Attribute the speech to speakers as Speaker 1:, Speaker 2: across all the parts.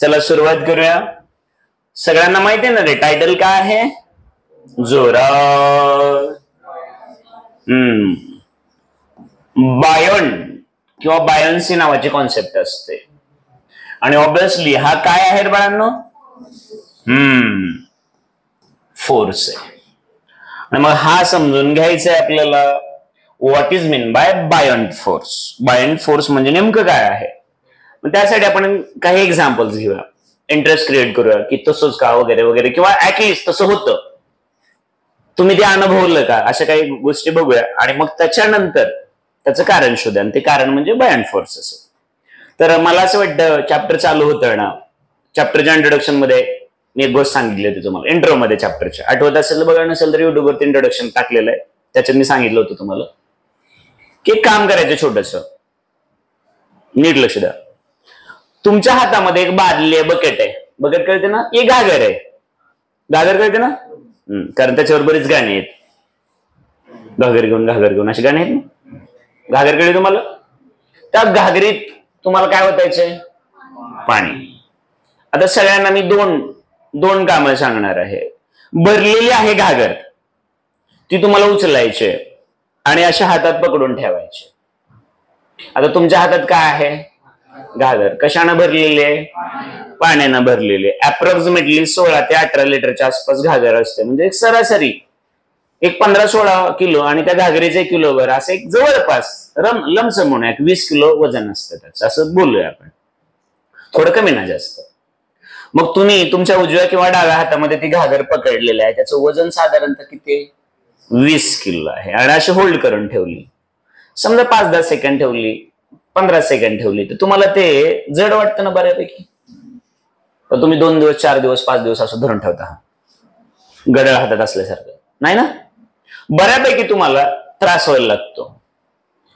Speaker 1: चला सुरुवात करूया. सगळ्यांना माहिती आहे ना रे, टायटल काय आहे? जोरावर. बायोन किंवा बायोन्सी नावाची कॉन्सेप्ट असते आणि ऑब्विसली हा काय आहे बाळांनो? फोर्स आहे. आणि मग हा समजून घ्यायचा आहे आपल्याला, what is mean by बायोंट force. बायोंट force म्हणजे नेमकं काय आहे? मग त्यासाठी आपण काही एक्झाम्पल्स घेऊया, इंटरेस्ट क्रिएट करूया की तसंच का वगैरे वगैरे, किंवा ऍटलिस्ट तसं होतं, तुम्ही ते अनुभवलं का, अशा काही गोष्टी बघूया आणि मग त्याच्यानंतर त्याचं कारण शोधा. आणि ते कारण म्हणजे बायोंट फोर्स असेल. तर मला असं वाटतं चॅप्टर चालू होतं ना, चॅप्टरच्या इंट्रोडक्शन मध्ये मी एक गोष्ट सांगितली होती तुम्हाला, इंट्रो मध्ये चॅप्टरच्या. आठवत असेल बघा, नसेल तर युट्यूबवरती इंट्रोडक्शन टाकलेलं आहे, त्याच्यात मी सांगितलं होतं तुम्हाला की एक काम करायचं छोटस, नीट लक्ष द्या. तुमच्या हातामध्ये एक बादली आहे, बकेट आहे. बकेट कळते ना? एक घागर आहे. घागर कळते ना? कारण त्याच्यावर बरीच गाणी आहेत, घागर घेऊन अशी गाणी आहेत ना. घागर कळली तुम्हाला? त्या घागरीत तुम्हाला काय ओतायचंय? पाणी. आता सगळ्यांना मी दोन कामं सांगणार आहे. भरलेली आहे घागर, ती तुम्हाला उचलायची आणि अशा हातात पकडून ठेवायचे. आता तुमच्या हातात काय आहे? घागर. कशानं भरलेली आहे? पाण्यानं भरलेली आहे. अप्रॉक्सिमेटली 16 ते 18 लिटरच्या आसपास घागर असते. म्हणजे एक सरासरी एक 15-16 किलो आणि त्या घागरीचे किलोभर असं एक जवळपास लमसम म्हणूया 20 किलो वजन असतं त्याचं, असं बोलूया आपण, थोडं कमी ना जास्त. मग तुम्ही तुमच्या उजव्या किंवा डाव्या हातामध्ये ती घागर पकडलेली आहे, त्याचं वजन साधारणतः किती? 20 किलो आहे. आणि अशी होल्ड करून ठेवली, समजा 5-10 सेकंड ठेवली, 15 सेकंड ठेवली, तर तुम्हाला ते जड वाटतं ना बऱ्यापैकी? तर तुम्ही 2 दिवस 4 दिवस 5 दिवस असं धरून ठेवता गडळ हातात असल्यासारखं, नाही ना? बऱ्यापैकी तुम्हाला त्रास व्हायला लागतो.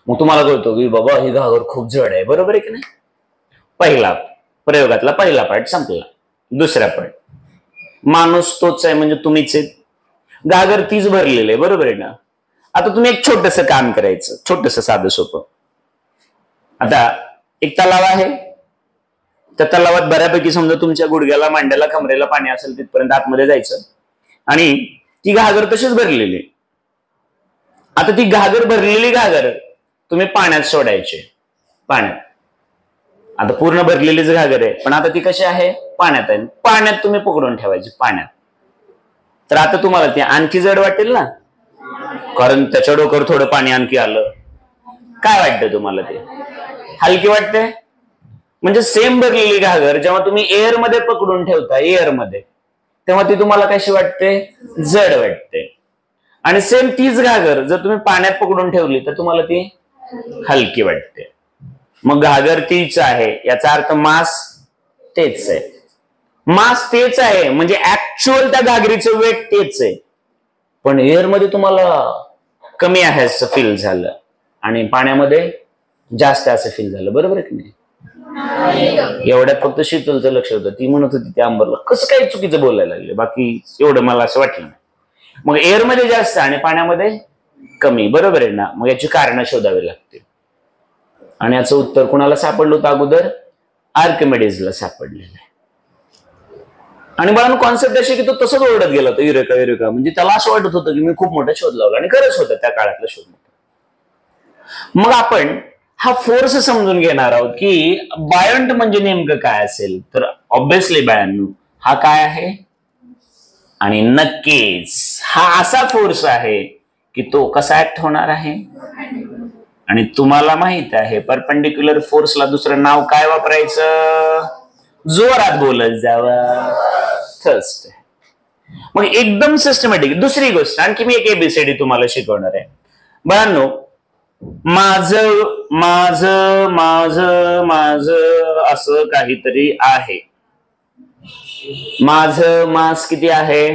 Speaker 1: मग तुम्हाला कळतो की बाबा ही घागर खूप जड आहे, बरोबर आहे की नाही? पहिला प्रयोगातला पहिला पार्ट संपला. दुसरा पार्ट, माणूस तोच आहे म्हणजे तुम्हीच आहे, घागर तीच भरलेली आहे, बरोबर आहे ना? आता तुम्ही एक छोटस काम करायचं, छोटस साधं सोपं. आता एक तलाव आहे, त्या तलावात बऱ्यापैकी समजा तुमच्या गुडघ्याला, मांड्याला, कमरेला पाणी असेल तिथपर्यंत आतमध्ये जायचं आणि ती घागर तशीच भरलेली. आता ती घागर भरलेली घागर तुम्ही पाण्यात सोडायची. पाण्यात आता पूर्ण भरलेलीच घागर आहे, पण आता ती कशी आहे? पाण्यात आहे. पाण्यात तुम्ही पकडून ठेवायची, पाण्यात. तर आता तुम्हाला ती आणखी जड वाटेल ना, कारण त्याच्या डोक्यावर थोडं पाणी आणखी आलं. काय वाटतं तुम्हाला? ते हलकी वाटते. म्हणजे सेम भरलेली घागर जेव्हा तुम्ही एअर मध्ये पकडून ठेवता, एअर मध्ये, तेव्हा ती तुम्हाला कशी वाटते? जड वाटते. आणि सेम तीच घागर जर तुम्ही पाण्यात पकडून ठेवली तर तुम्हाला ती हलकी वाटते. मग घागर तीच आहे, याचा अर्थ मास तेच आहे. मास तेच आहे म्हणजे ऍक्च्युअल त्या घागरीचं वेट तेच आहे, पण एअर मध्ये तुम्हाला कमी आहे असं फील झालं आणि पाण्यामध्ये जास्त असं फील झालं, बरोबर आहे की नाही? एवढ्यात फक्त शीतलचं लक्ष होतं. ती म्हणत होती त्या अंबरला कसं काही चुकीचं बोलायला लागले, बाकी एवढं मला असं वाटलं नाही. मग एअर मध्ये जास्त आणि पाण्यामध्ये कमी, बरोबर आहे ना? मग याची कारणं शोधावी लागतील आणि याचं उत्तर कुणाला सापडलं होतं अगोदर? आर्किमिडीजला सापडलेलं आहे. आणि मला कॉन्सेप्ट अशी की तो तसंच ओरडत गेला होता, युरेका युरेका. म्हणजे त्याला असं वाटत होतं की मी खूप मोठा शोध लावला, आणि खरंच होतं त्या काळातला शोध. मग आपण हा फोर्स समजून घेणार आहोत की बायोंट म्हणजे नेमकं काय असेल. तर ऑब्विसली बायांनो, हा काय आहे? आणि नक्कीच हा असा फोर्स आहे की तो कसा ऍक्ट होणार आहे. आणि तुम्हाला माहित आहे परपेंडिक्युलर फोर्सला दुसरं नाव काय वापरायचं? जोरात बोलत जावं, थर्स्ट. मग एकदम सिस्टमॅटिक. दुसरी गोष्ट, आणखी मी एक एबीसीडी तुम्हाला शिकवणार आहे. बाळांनो, माझं माझं माझं माझं असं काहीतरी आहे. माझं मास किती आहे?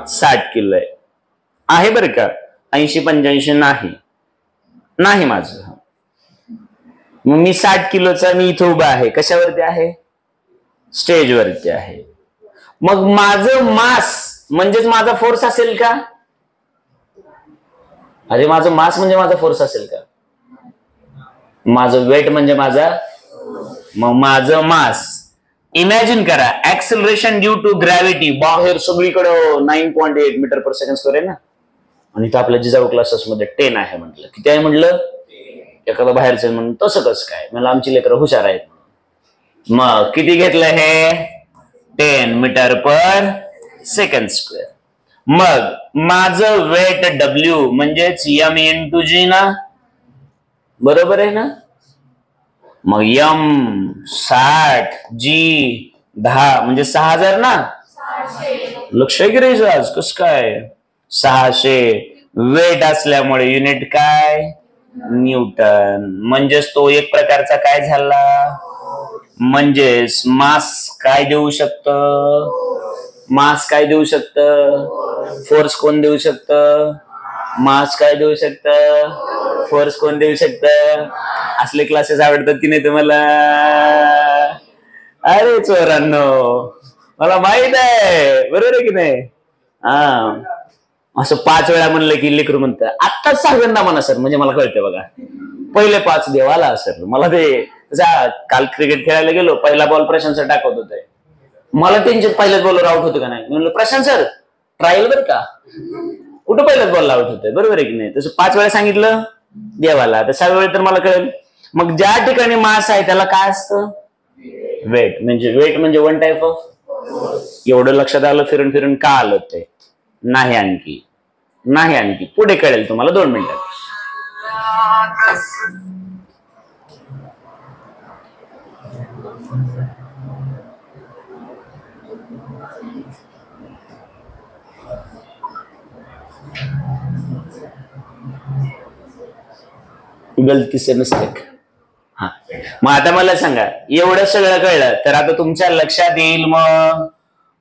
Speaker 1: 60 किलो आहे बरं का, 80-85 नाही माझं. मग मी 60 किलोचा, मी इथं उभा आहे. कशावरती आहे? स्टेजवरती आहे. मग माझं मास म्हणजेच माझा फोर्स असेल का? अरे माझं मास म्हणजे माझा फोर्स असेल का? माझं वेट म्हणजे माझा, मग माझं मास इमॅजिन करा ऍक्सिलरेशन ड्यू टू ग्रॅव्हिटी बाहेर सगळीकडं 9.8 मीटर पर सेकंड स्क्वेअर आहे ना, आणि इथं आपल्या जिजाऊ क्लासेसमध्ये 10 आहे म्हटलं. किती आहे म्हटलं? एखादं बाहेरचं म्हणून तसं कसं काय, मला आमची लेकरं हुशार आहेत. मग किती घेतलं हे? 10 मीटर पर सेकंड स्क्वेअर. मग माझं वेट डब्ल्यू म्हणजेच एम इंटू जी ना, बरोबर आहे ना. मग एम 60 जी 10 म्हणजे 6000 ना. लक्ष करायचं आज कस काय 600. वेट असल्यामुळे युनिट काय? न्यूटन. म्हणजेच तो एक प्रकारचा काय झाला? म्हणजेच मास काय देऊ शकतं? मास काय देऊ शकतं? फोर्स कोण देऊ शकतं? मास काय देऊ शकतं? फोर्स कोण देऊ शकतं? असले क्लासेस आवडतात की नाही तुम्हाला? अरे चोरांनो, मला माहित आहे, बरोबर आहे की नाही? हा, असं 5 वेळा म्हणलं की लेकरू म्हणतं आत्ताच सांगेन ना म्हणा सर, म्हणजे मला कळतं बघा. पहिले 5 देवाला सर, मला ते काल क्रिकेट खेळायला गेलो, पहिला बॉल प्रशांत सर टाकत होते, मला त्यांचे पहिल्याच बॉलवर आउट होतं का नाही, म्हणलं प्रशांत सर ट्रायल बर का, कुठं पहिल्याच बॉल आउट होतोय, बरोबर आहे की नाही? तसं 5 वेळा सांगितलं देवाला, तर 6व्या वेळी तर मला कळेल. मग ज्या ठिकाणी मास आहे त्याला काय असतं? वेट. वेट म्हणजे वन टाइप ऑफ. एवढं लक्षात आलं? फिरून फिरून का आलं ते? नाही आणखी पुढे कळेल तुम्हाला 2 मिनिटात. गलती से मिस्टेक. हा, मग आता मला सांगा, एवढं सगळं कळलं तर आता तुमच्या लक्षात येईल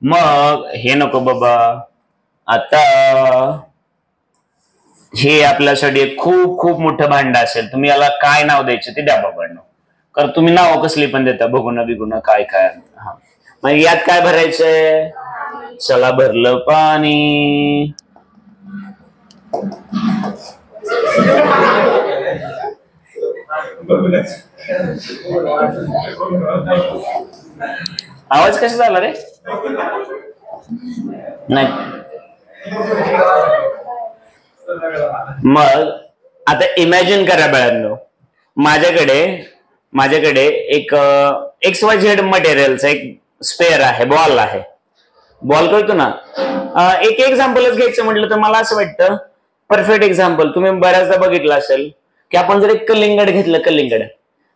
Speaker 1: मग हे नको बाबा, आता हे आपल्यासाठी खूप खूप मोठं भांड असेल. तुम्ही याला काय नाव द्यायचं ते द्या बाबांनो, कारण तुम्ही नाव कसली पण देता, बघून बिगुन काय काय. हा, मग यात काय भरायचंय? चला भरलं पाणी. आवाज कसा झाला रे? नाही. मग आता इमॅजिन करा बाळांनो, माझ्याकडे एक XYZ मटेरियलचा एक स्पेअर आहे, बॉल आहे. बॉल कळतो ना. एक एक्झाम्पलच घ्यायचं म्हटलं तर मला असं वाटतं परफेक्ट एक्झाम्पल तुम्ही बऱ्याचदा बघितलं असेल की आपण जर एक कलिंगड घेतलं, कलिंगड,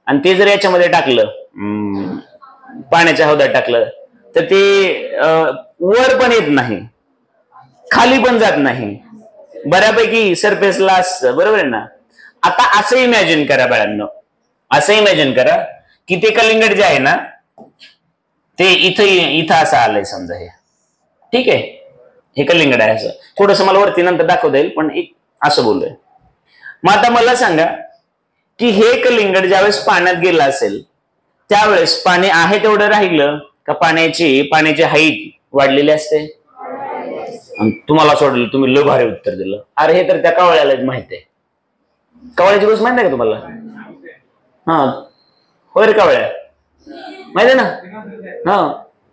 Speaker 1: आणि ते जर याच्यामध्ये टाकलं, पाण्याच्या हौदात टाकलं, तर ते वर पण येत नाही, खाली पण जात नाही, बऱ्यापैकी सरफेसला असतं, बरोबर आहे ना. आता असं इमॅजिन करा बाळांनो, असं इमॅजिन करा की ते कलिंगड जे आहे ना ते इथं असं आलंय समजा, हे ठीक आहे, हे कलिंगड आहे. असं थोडस मला वरती नंतर दाखवता येईल, पण एक असं बोललोय. मग आता मला सांगा की हे कलिंगड ज्यावेळेस पाण्यात गेलं असेल त्यावेळेस पाणी आहे तेवढं राहिलं का पाण्याची हाईट वाढलेली असते? तुम्हाला सोडलं, तुम्ही लय भारी उत्तर दिलं. अरे हे तर त्या कावळ्याला माहित आहे. कावळ्याची गोष्ट माहित आहे का तुम्हाला? हा, होय रे, कावळ्या माहित आहे ना. हा,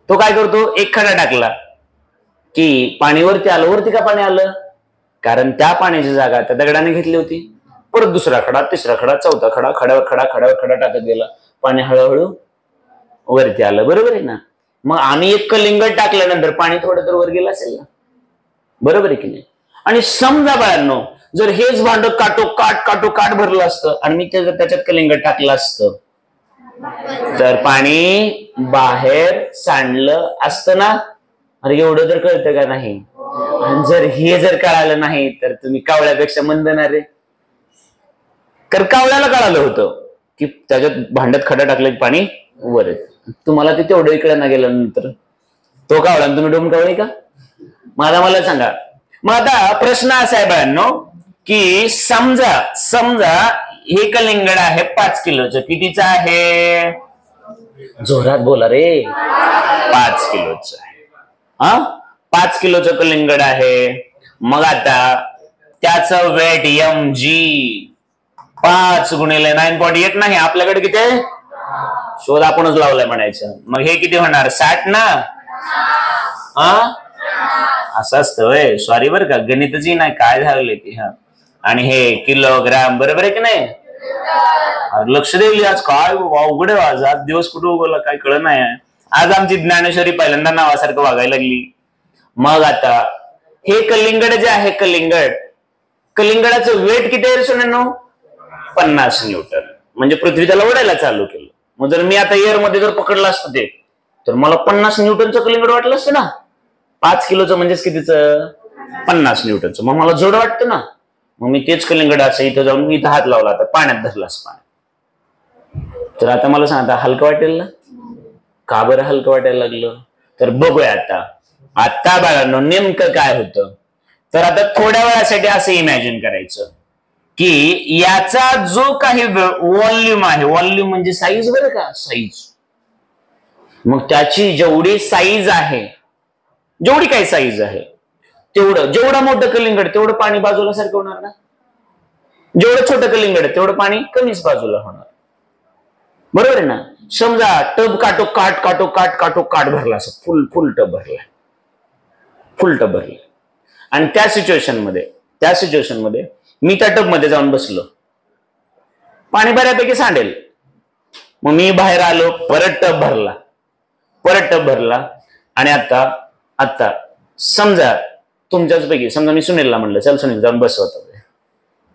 Speaker 1: तो काय करतो, एक खडा टाकला की पाणी वरती आलं. वरती का पाणी आलं? कारण त्या पाण्याची जागा त्या दगडाने घेतली होती. परत दुसरा खडा, तिसरा खडा, चौथा खडा, खड्यावर खडा टाकत गेला, पाणी हळूहळू वरती आलं, बरोबर आहे ना. मग आम्ही एक कलिंगड टाकल्यानंतर पाणी थोडं तर वर गेलं असेल ना, बरोबर आहे की नाही. आणि समजा बाळांनो जर हेच भांड काटोकाट भरलं असतं आणि मी त्याच्यात कलिंगड टाकलं असतं तर पाणी बाहेर सांडलं असतं ना. अरे एवढं तर कळतं का नाही? आणि जर हे कळालं नाही तर तुम्ही कावळ्यापेक्षा मंद ना रे. कारण कावळ्याला कळालं होतं की त्याच्यात भांड्यात खडा टाकलं पाणी वर येत. तुम्हाला ते तेवढं इकडे ना गेल्यानंतर तो कावळा तुम्ही डोमकावळे का? मला सांगा. मग आता प्रश्न असा आहे बाळांनो की समजा हे कलिंगड आहे 5 किलोचं. कितीचं आहे? जोरात बोला रे. 5 किलोचं आहे. 5 किलोचं कलिंगड आहे. मग आता त्याचं वेट mg 5 गुणिले 9.8 नाही, आपल्याकडे किती आहे? शोध आपणच लावलाय म्हणायचं. मग हे किती होणार? 60 ना. असं असतं वय. सॉरी बरं का, गणितच नाही काय झालं की. हा आणि हे किलोग्राम बरोबर आहे की नाही? लक्ष देईल आज. काय अवघड आहे आज दिवस कुठे उगवला काय कळ नाही. आज आमची ज्ञानेश्वरी पहिल्यांदा नावासारखं वागायला लागली. मग आता हे कलिंगड जे आहे, कलिंगडाचं वेट किती आहे सोन्यानो? 50 न्यूटन. म्हणजे पृथ्वी त्याला ओढायला चालू केलं. मग जर मी आता एअर मध्ये जर पकडलं असतं ते, तर मला 50 न्यूटनचं कलिंगड वाटलं असतं ना. 5 किलोचं म्हणजेच कितीचं? 50 न्यूटनचं. मग मला जड वाटतं ना. मग मी तेच कलिंगड असं इथं जाऊन इथं हात लावला, तर पाण्यात धरला असं पाण्यात. तर आता मला सांग, आता हलकं वाटेल ना? का बरं हलकं वाटायला लागलं? तर बघूया आता बाळांनो नेमकं काय होतं. तर आता थोड्या वेळासाठी असं इमॅजिन करायचं की याचा जो काही व्हॉल्यूम आहे, व्हॉल्यूम म्हणजे साईज बरं का, साईज. मग त्याची जेवढी साईज आहे, जेवढी काही साईज आहे तेवढं, जेवढं मोठं कलिंगड तेवढं पाणी बाजूला सारखं होणार ना. जेवढं छोटं कलिंगड तेवढं पाणी कमीच बाजूला होणार. बरोबर आहे ना. समजा टब काटो भरला, असं फुल टब भरला, फुल टब भरला. आणि त्या सिच्युएशन मध्ये मी त्या टब मध्ये जाऊन बसलो, पाणी बऱ्यापैकी सांडेल. मग मी बाहेर आलो, परत टब भरला. आणि आता समजा तुमच्याच पैकी, समजा मी सुनीलला म्हणलं चल सुनील जाऊन बसवतो.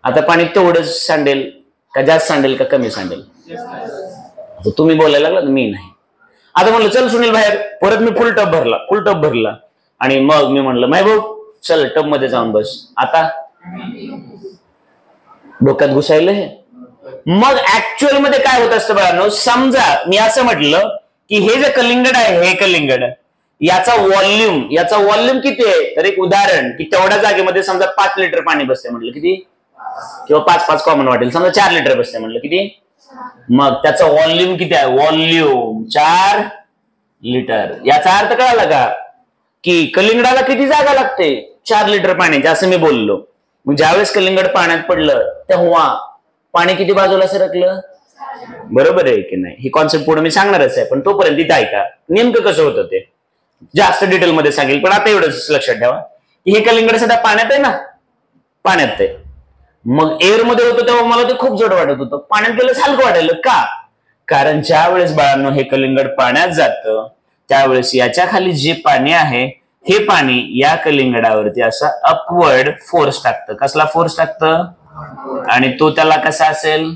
Speaker 1: आता पाणी तेवढंच सांडेल का जास्त सांडेल का कमी सांडेल? तुम्ही बोलायला लागला, मी नाही. आता म्हणलं चल सुनील बाहेर, परत मी फुल टब भरला. आणि मग मी म्हणलं माय भाऊ चल टब मध्ये जाऊन बस. आता डोक्यात घुसायला हे. मग ऍक्च्युअल मध्ये काय होत असतं बाळांनो, समजा मी असं म्हटलं की हे जे कलिंगड आहे, हे कलिंगड याचा व्हॉल्यूम किती आहे? तर एक उदाहरण की तेवढ्या जागेमध्ये समजा 5 लिटर पाणी बसते म्हटलं, किती? किंवा 5 कॉमन वाटेल, समजा 4 लिटर बसते म्हटलं, किती? मग त्याचा व्हॉल्यूम किती आहे? Volume 4 litre. याचा अर्थ कळाला का की कलिंगडाला किती जागा लागते? 4 लिटर पाण्याची, असं मी बोललो. मग ज्यावेळेस कलिंगड पाण्यात पडलं तेव्हा पाणी किती बाजूला सरकलं? बरोबर आहे की नाही? ही कॉन्सेप्ट पुढे मी सांगणारच आहे, पण तोपर्यंत इथं ऐका नेमकं कसं होतं ते. जास्त डिटेल मध्ये सांगेल, पण आता एवढंच लक्षात ठेवा की हे कलिंगड सध्या पाण्यात आहे ना, पाण्यात आहे. मग एअर मध्ये होतं तेव्हा मला ते खूप जड वाटत होतं, पाण्यात गेलं हलकं वाटायला. का? कारण ज्या वेळेस बाळांनो हे कलिंगड पाण्यात जातं त्यावेळेस याच्या खाली जे पाणी आहे, हे पाणी या कलिंगडावरती असा अपवर्ड फोर्स टाकतं. कसला फोर्स टाकतं? आणि तो त्याला कसा असेल,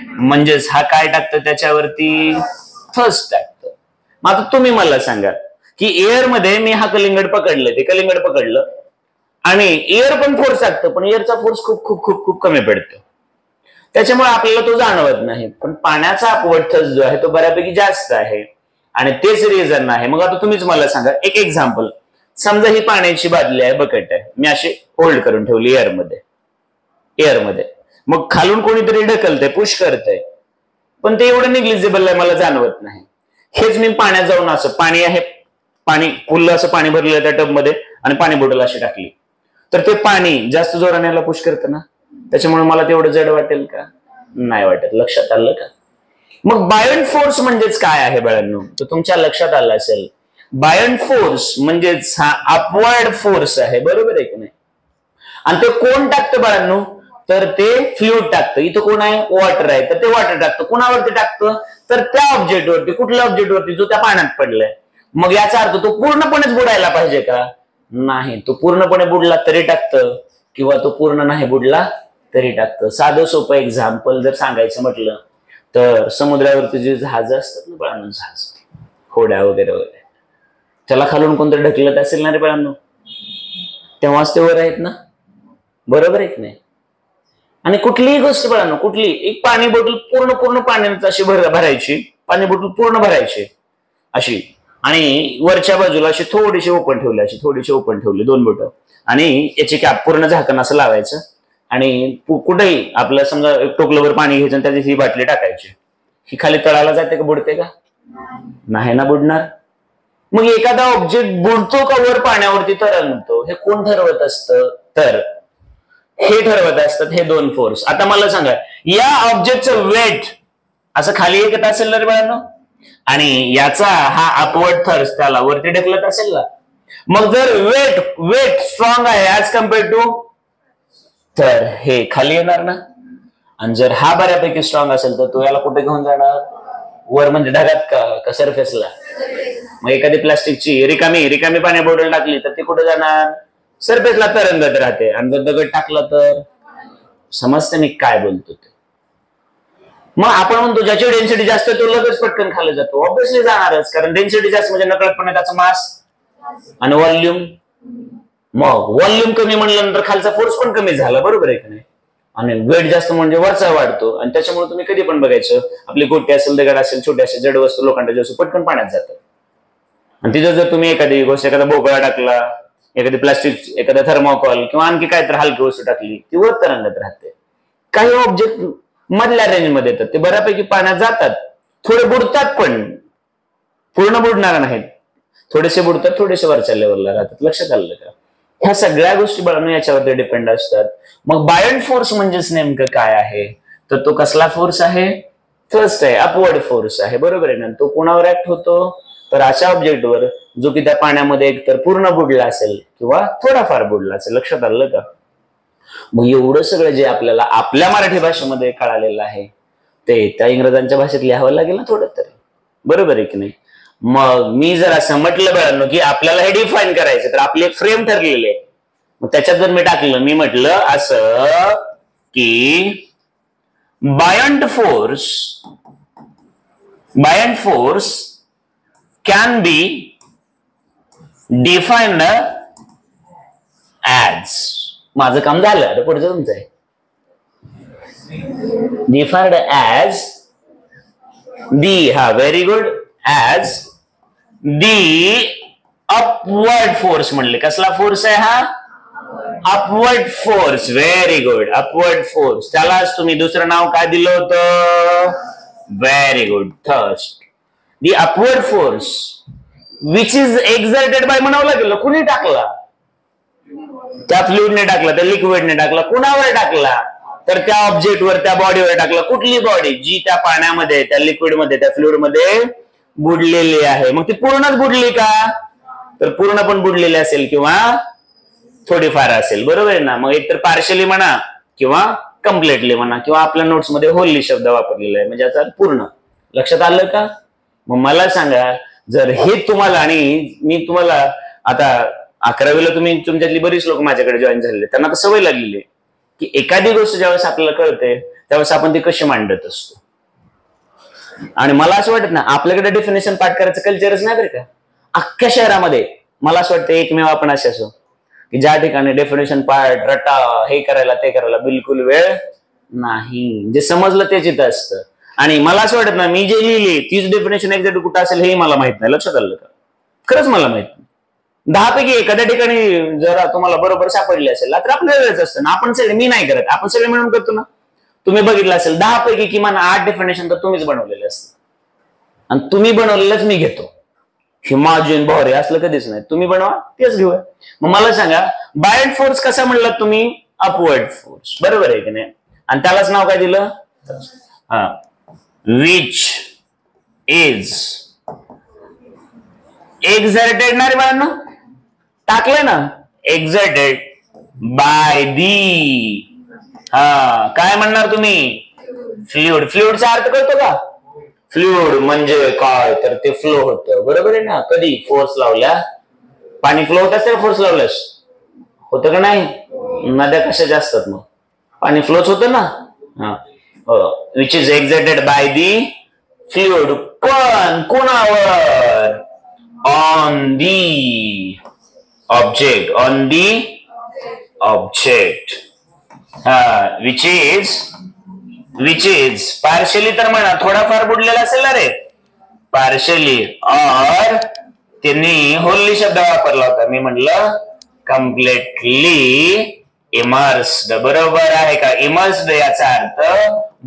Speaker 1: म्हणजेच हा काय टाकतं त्याच्यावरती? थर्स्ट टाकतं. मग आता तुम्ही मला सांगा की एअर मध्ये मी हा कलिंगड पकडलं आणि एअर पण फोर्स टाकतं, पण एअरचा फोर्स खूप खूप खूप खूप कमी पडतो, त्याच्यामुळे आपल्याला तो जाणवत नाही. पण पाण्याचा अपवर्ड थर्स्ट जो आहे तो बऱ्यापैकी जास्त आहे आणि तेच रिझन आहे. मग आता तुम्हीच मला सांगा एक एक्झाम्पल. समजा ही पाण्याची बादली आहे, बकेट आहे, मी अशी होल्ड करून ठेवली एअर मध्ये. मग खालून कोणीतरी ढकलतंय, पुश करतंय, पण ते एवढं निग्लिजिबल आहे, मला जाणवत नाही. हेच मी पाण्यात जाऊन असं पाणी आहे, पाणी फुल असं पाणी भरलेलं त्या टब मध्ये आणि पाणी बॉटल अशी टाकली, तर ते पाणी जास्त जोराने याला पुश करतं ना, त्याच्यामुळे मला तेवढं जड वाटेल का? नाही वाटत. लक्षात आलं का? मग बायंट फोर्स म्हणजेच काय आहे बाळांनो? तर तुमच्या लक्षात आलं असेल, बायंट फोर्स म्हणजेच हा अपवर्ड फोर्स आहे. बरोबर आहे की नाही? आणि ते कोण टाकतं बाळांनो? तर ते फ्लुइड टाकतं. इथं कोण आहे? वॉटर आहे, तर ते वॉटर टाकतं. कुणावरती टाकतं? तर त्या ऑब्जेक्टवरती. कुठल्या ऑब्जेक्टवरती? जो त्या पाण्यात पडलाय. मग याचा अर्थ तो पूर्णपणेच बुडायला पाहिजे का? नाही. तो पूर्णपणे बुडला तरी टाकतं किंवा तो पूर्ण नाही बुडला तरी टाकतं. साधं सोपं एक्झाम्पल जर सांगायचं म्हटलं तर समुद्रावरती जे जहाज असतात ना बाळांनो, जहाज, होड्या वगैरे, त्याला खालून कोणतरी ढकलत असेल ना रे बाळांनो, तेव्हाच ते वर आहेत ना. बरोबर आहे की नाही? आणि कुठलीही गोष्ट बाळांनो, कुठली एक पाणी बॉटल पूर्ण पाण्याची अशी भरायची, पाणी बॉटल पूर्ण भरायची अशी, आणि वरच्या बाजूला अशी थोडीशी ओपन ठेवली 2 बोटं, आणि याची कॅप पूर्ण झाकण असं लावायचं, आणि कुठेही आपलं समजा टोकलवर पाणी घ्यायचं आणि त्याची ही बाटली टाकायची. ही खाली तळाला जाते का बुडते का? नाही ना बुडणार. मग एखादा ऑब्जेक्ट बुडतो का वर पाण्यावरती तरंगतो, हे कोण ठरवत असतं? तर हे ठरवत असतात हे 2 फोर्स. आता मला सांगा, या ऑब्जेक्टचं वेट असं खाली येत असेल ना रे बाळांनो, आणि याचा हा अपवर्ड थर्स्ट त्याला वरती ढकलत असेल ना, मग जर वेट स्ट्रॉंग आहे ऍज कम्पेअर्ड टू, तर हे खाली येणार ना. आणि जर हा बऱ्यापैकी स्ट्रॉंग असेल तर तो याला कुठे घेऊन जाणार, वर म्हणजे ढगात का सरफेसला. मग एखादी प्लास्टिकची रिकामी पाण्या बॉटल टाकली तर ती कुठे जाणार, सरफेसला तरंगत राहते. आणि जर दगड टाकला तर, समजते मी काय बोलतो ते. मग आपण म्हणतो ज्याची डेन्सिटी जास्त तो लगेच पटकन खाली जातो, ऑब्व्हियसली जाणारच, कारण डेन्सिटी जास्त म्हणजे नकळतपणे त्याचा मास आणि व्हॉल्यूम. मग व्हॉल्यूम कमी म्हणल्यानंतर खालचा फोर्स पण कमी झाला, बरोबर आहे की नाही. आणि वेट जास्त म्हणजे वरचा वाढतो. आणि त्याच्यामुळे तुम्ही कधी पण बघायचं, आपली गोटी असेल, दगड असेल, छोटी असेल जड वस्तू लोखंडाची वस्तू पटकन पाण्यात जातात. आणि तिथं जर तुम्ही एखादी गोष्ट, एखादा भोपळा टाकला, एखादी प्लास्टिक, एखादा थर्मोकॉल किंवा आणखी काहीतरी हलकी वस्तू टाकली, ती वर तरंगत राहते. काही ऑब्जेक्ट मधल्या रेंजमध्ये येतात, ते बऱ्यापैकी पाण्यात जातात, थोडे बुडतात पण पूर्ण बुडणार नाहीत, थोडेसे बुडतात, थोडेसे वरच्या लेवलला राहतात. लक्षात आलं का. ह्या सगळ्या गोष्टी बघणं याच्यावरती डिपेंड असतात. मग बायंट फोर्स म्हणजेच नेमकं काय आहे, तर तो कसला फोर्स आहे, थर्स्ट आहे, अपवर्ड फोर्स आहे, बरोबर आहे ना. तो कोणावर ऍक्ट होतो, तर अशा ऑब्जेक्टवर जो की त्या पाण्यामध्ये एकतर पूर्ण बुडला असेल किंवा थोडाफार बुडला असेल. लक्षात आलं का. मग एवढं सगळं जे आपल्याला आपल्या मराठी भाषेमध्ये कळालेलं आहे ते त्या इंग्रजांच्या भाषेत लिहावं लागेल ना थोडं तरी, बरोबर आहे की नाही. मग मी जर असं म्हटलं बघा की आपल्याला हे डिफाईन करायचं, तर आपली एक फ्रेम ठरलेली आहे. मग त्याच्यात जर मी टाकलं, मी म्हटलं असं की buoyant force can be defined as, माझं काम झालं, आता पुढचं तुमचं आहे. डिफाईन्ड ऍज दी, हा very good, as the upward force. म्हणले कसला फोर्स आहे हा, upward force. Very good, upward force. त्यालाच तुम्ही दुसरं नाव काय दिलं होतं, very good, thrust. The upward force which is exerted by, म्हणावं लागेल कुणी टाकला, त्या फ्लुइडने टाकला, त्या लिक्विडने टाकला, कुणावर टाकला, तर त्या ऑब्जेक्टवर, त्या बॉडीवर टाकला. कुठली बॉडी, जी त्या पाण्यामध्ये, त्या लिक्विडमध्ये, त्या फ्लुइडमध्ये बुडलेली आहे. मग ती पूर्णच बुडली का, तर पूर्ण पण बुडलेली असेल किंवा थोडीफार असेल, बरोबर आहे ना. मग एकतर पार्शली म्हणा किंवा कम्प्लिटली म्हणा, किंवा आपल्या नोट्स मध्ये होली शब्द वापरलेला आहे, म्हणजे याचा पूर्ण. लक्षात आलं का. मग मला सांगा, जर हे तुम्हाला, आणि मी तुम्हाला आता 11वीला तुम्ही, तुमच्यातली बरीच लोक माझ्याकडे जॉईन झालेले, त्यांना तर सवय लागलेली आहे की एखादी गोष्ट ज्यावेळेस आपल्याला कळते त्यावेळेस आपण ती कशी मांडत असतो. आणि मला असं वाटत ना, आपल्याकडे डेफिनेशन पाठ करायचं कल्चरच नाही बरं का अख्ख्या शहरामध्ये. मला असं वाटतं एकमेव आपण असे असो की ज्या ठिकाणी डेफिनेशन पाठ, रटा, हे करायला ते करायला बिलकुल वेळ नाही. जे समजलं तेच इथं असतं. आणि मला असं वाटत ना, मी जे लिहिली तीच डेफिनेशन एक्झॅक्ट कुठं असेल हेही मला माहित नाही. लक्षात आलं का. खरंच मला माहित नाही. 10 पैकी एखाद्या ठिकाणी जर तुम्हाला बरोबर सापडली असेल तर आपल्याला वेळच असतं ना. आपण सगळे, मी नाही करत, आपण सगळे मिळून करतो ना. तुम्ही बघितलं असेल 10 पैकी किमान 8 डेफिनेशन तर तुम्हीच बनवलेले असतात, आणि तुम्ही बनवलेलंच मी घेतो. हिमाजून भोरे असलं कधीच नाही. तुम्ही बनवा, तेच घेऊया. मग मला सांगा, बायंट फोर्स कसा म्हणलात तुम्ही, अपवर्ड फोर्स, बरोबर आहे की नाही. आणि त्यालाच नाव काय दिलं, विच इज एक्झर्टेड ना रे बाळांनो, टाकलंय ना, एक्झर्टेड बाय दी, काय म्हणणार तुम्ही, फ्लुइड. फ्लुइडचा अर्थ कळतो का. फ्लुइड म्हणजे काय, तर ते फ्लो होतं, बरोबर आहे ना. कधी, फोर्स लावल्या, पाणी फ्लो होत असते, फोर्स लावल्यास होतं का नाही. नद्या कशाच्या असतात, मग पाणी फ्लोच होतं ना. Which is exerted by the fluid, पण कोणावर, on the object, on the object. Which is partially, तर म्हणा थोडाफार बुडलेला असेल ना रे, पार्शली, और त्यांनी होल्ली शब्द वापरला होता, मी म्हटलं कम्प्लिटली इमर्स्ड, बरोबर आहे का. इमर्स्ड याचा अर्थ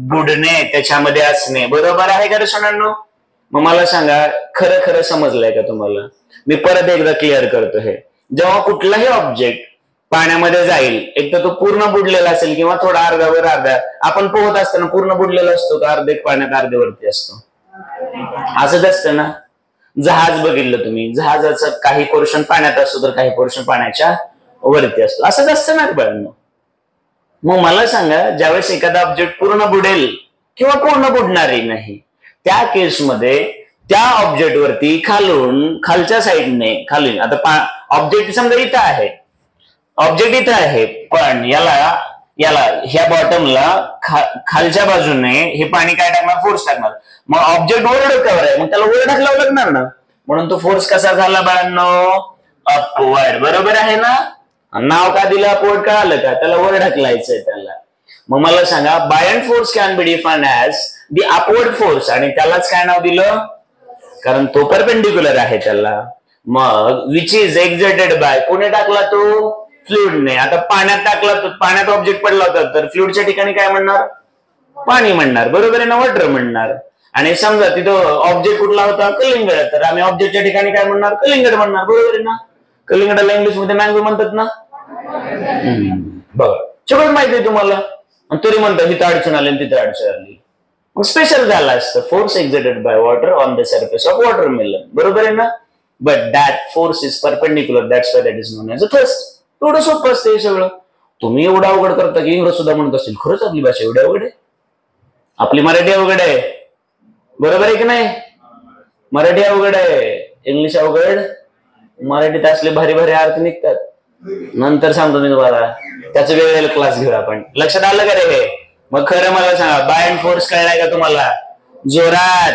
Speaker 1: बुडणे, त्याच्यामध्ये असणे, बरोबर आहे का रे सोनांनो. मग मला सांगा, खरं खरं समजलंय का तुम्हाला. मी परत एकदा क्लिअर करतो हे. जेव्हा कुठलाही ऑब्जेक्ट पाण्यामध्ये जाईल, एक तर तो पूर्ण बुडलेला असेल किंवा थोडा अर्ध्यावर अर्ध्या. आपण पोहत असताना पूर्ण बुडलेला असतो का, अर्धे पाण्यात अर्धे वरती असतो, असंच असतं ना. जहाज बघितलं तुम्ही, जहाजाचं काही पोर्शन पाण्यात असतो तर काही पोर्शन पाण्याच्या वरती असतो, असंच असतं ना बाळांनो. मग मला सांगा, ज्यावेळेस एखादा ऑब्जेक्ट पूर्ण बुडेल किंवा पूर्ण बुडणारही नाही, त्या केसमध्ये त्या ऑब्जेक्ट वरती खालून खालच्या साईडने खाली, आता ऑब्जेक्ट समजा इथं आहे, ऑब्जेक्ट इथं आहे, पण याला याला ह्या बॉटमला खालच्या बाजूने हे पाणी काय टाकणार, फोर्स टाकणार. मग ऑब्जेक्ट वर डोक्यावर आहे, मग त्याला वर ढकलावं लागणार ना. म्हणून तो फोर्स कसा झाला बाळांनो, अपवर्ड. बरोबर आहे ना. नाव का दिलं अपवर्ड, कळालं का, त्याला वर ढकलायचंय त्याला. मग मला सांगा, buoyant force can be defined as the upward force, आणि त्यालाच काय नाव दिलं, कारण तो परपेंडिक्युलर आहे त्याला. मग विच इज एक्झर्टेड बाय, कोणी टाकला तो, फ्लुइडने. आता पाण्यात टाकला, तर पाण्यात ऑब्जेक्ट पडला होता, तर फ्लुइडच्या ठिकाणी काय म्हणणार, पाणी म्हणणार. बरोबर आहे ना, वॉटर म्हणणार. आणि समजा तिथं ऑब्जेक्ट कुठला होता, कलिंगड, तर आम्ही ऑब्जेक्टच्या ठिकाणी काय म्हणणार, कलिंगड म्हणणार. बरोबर आहे ना. कलिंगडाला इंग्लिश मध्ये मँगो म्हणतात ना. बघा, सगळं माहिती आहे तुम्हाला, तरी म्हणतात तिथं अडचण आली तिथे अडचण आली. मग स्पेशल झाला असतं, force exerted by water on the surface of watermelon. बरोबर आहे ना. But that force is perpendicular, that's why that is known as a thrust. एवढं सोपं असतं हे सगळं. तुम्ही एवढं अवघड करता की इंग्रज सुद्धा म्हणत असतील, खरंच आपली भाषा एवढी अवघड आहे, आपली मराठी अवघड आहे. बरोबर आहे की नाही. मराठी अवघड आहे, इंग्लिश अवघड, मराठीत असले भारी भारी अर्थ निघतात. नंतर सांगतो मी तुम्हाला, त्याचं वेगवेगळं क्लास घेऊ आपण. लक्षात आलं का रे हे. मग खरं मला सांगा, बाय अँड फोर्स कळलाय का तुम्हाला, जोरात.